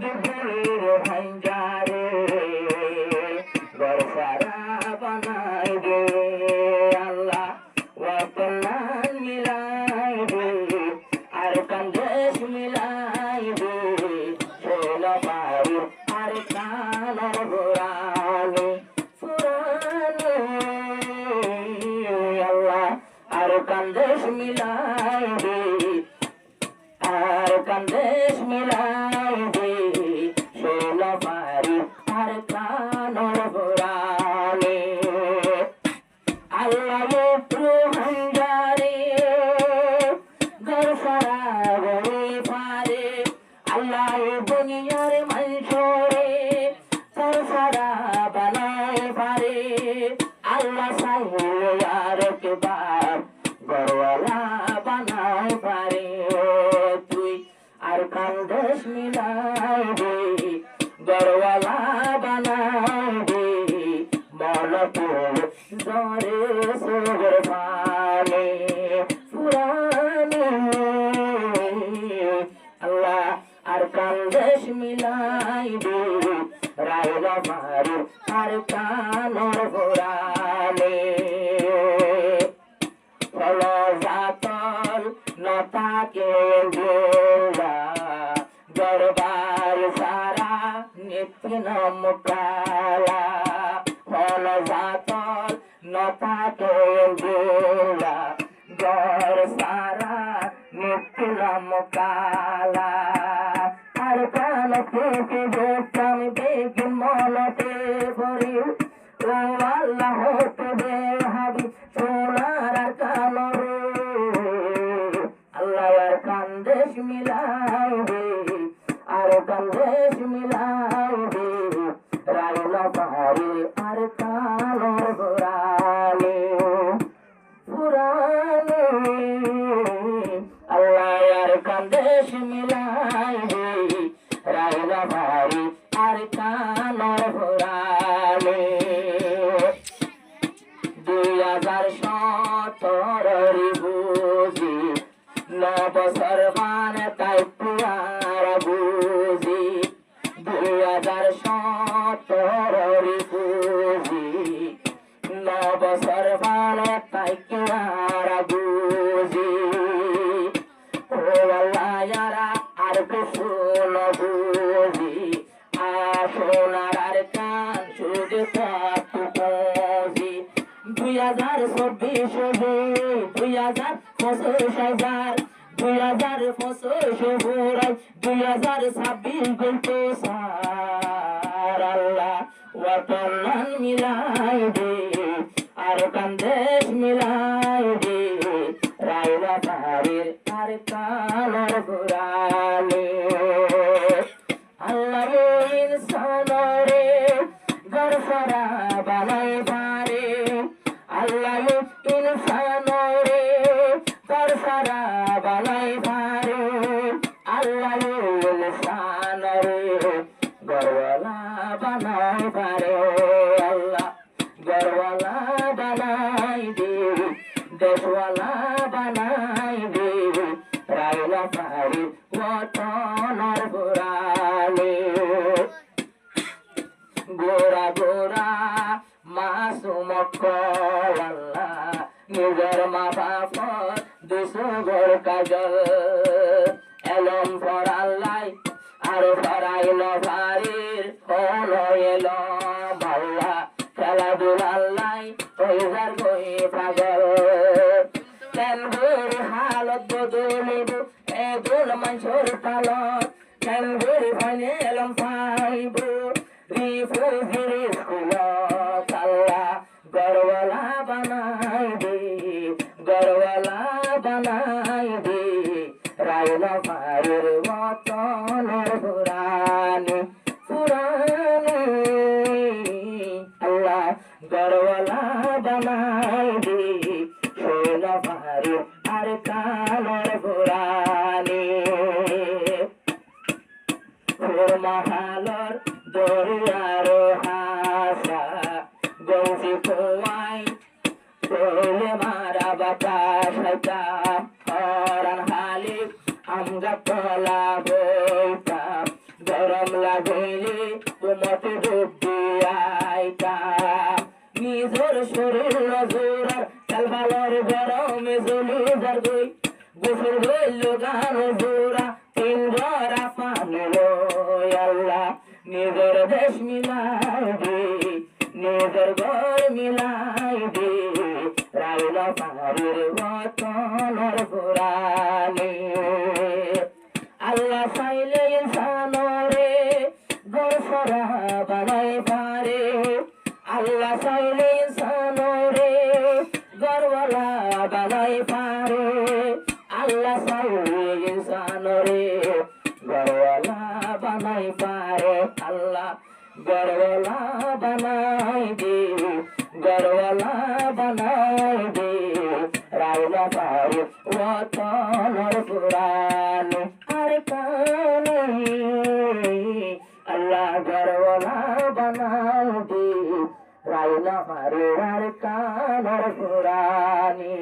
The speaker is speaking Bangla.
দুপুরের ভাঞ্জারে বরসারা বানাই দে আল্লাহ ওয়াতনান মিলাই দে আর কান্দেশ মিলাই দে ষোলো পাড়ির আর কানর গোরানি পুরানি আল্লাহ আর কান্দেশ মিলাই দে আর কান্দেশ মিলাই দে ষোলো পাড়ির আর কানর গোরানি আল্লাহ ভাঞ্জারে দরসারা গরে পারে আল্লাহ দুনিয়ার মানুষরে দরসারা বানায় পারে আল্লাহ চাইলে আর একবার ঘরওয়ালা বানায় পারে তুই আর কান্দেশ মিলাই দে ঘরওয়ালা বানায় দে মলপুর জরে সোগর পানে পুরানি আল্লাহ আর কান্দেশ মিলাই দে রায়লা মারি আর কানর গোরানে ফলো জাতল নতাকে গেলা দরবার সারা নিত্য নমকালা ফলো জাতল নতাকে গেলা দর সারা নিত্য নমকালা আর কান থেকে দেখতাম দেখি মনতে পড়ি ও আল্লাহ তোদের হাবি সোনার আর কানরে আল্লাহ আর কান্দেশ মিলাই দে আর কান্দেশ মিলাই দে রায়লা পাহাড়ি আর কানর গোরানি পুরানি আল্লাহ আর কান্দেশ মিলাই দে রায়লা পাহাড়ি আর কানর গোরানি 2017 বুঝি 9 বছর মানে তাই পুয়ার বুঝি 2017 বুঝি 9 বছর মানে তাই পুয়ার বুঝি ও আল্লাহ যারা আর কিছু না বুঝি সোনার আর কান শুধু বুঝি 2024 2025 2026 গল্প সার আল্লাহ ওয়াতনান মিলাই দে আর কান্দেশ মিলাই দে রায়লা পাহাড়ের আর কানর গোরানি আল্লাহ ইনসানরে গরসারা বানাই পারে আল্লাহ ইনসানরে গরসারা বানাই পারে আল্লাহ ইনসানরে গরওয়ালা বানাই পারে আল্লাহ গরওয়ালা বানাই দে দেশওয়ালা বানাই দে রায়লা পাহাড়ি ওয়াতনার গোরানি গোরা গোরা মাসুম আল্লাহ নিজের মা বাপর দুসুগর কাজল এলম ফর আল্লাহ আর ফরাইল ভারির কোন এলো ভাল্লা খেলাধুলা আল্লাহ ওই যার গই পাগল কেন গরি হালত বদলিব এগুল মানুষের পালত কেন গরি ফাইনে এলম পাইব রিফুজির স্কুল আল্লাহ গরওয়ালা বানাই দে গরওয়ালা বানাই দে রায়লা পাহাড়ের ওয়াতনার গোরানি পুরানি আল্লাহ গরওয়ালা বানাই দে ষোলো পাহাড়ের আর কানর গোরানি মহালর দরিয়ার হাসা গৌসি খোয়াই তোলে মারা বাতাসা হরান হালিক আমরা তোলা বইতা গরম নিল আল্লাহ নিজের দেশ মিলাই দে নিজের ঘর মিলাই দে রাইল পাহাড়ের বতনের পুরানি আল্লাহ চাইলে ইনসানরে গোসরা বানাই পারে আল্লাহ চাইলে ইনসানরে গরওয়ালা বানাই পারে আল্লাহ চাইলে ইনসানরে গরওয়ালা বানাই পারে আল্লাহ গরওয়ালা বানাই দে গরওয়ালা বানাই দে রাইলা পারে ওতনের পুরানি আর কানে আল্লাহ গরওয়ালা বানাই দে রাইলা পারে আর কানের পুরানি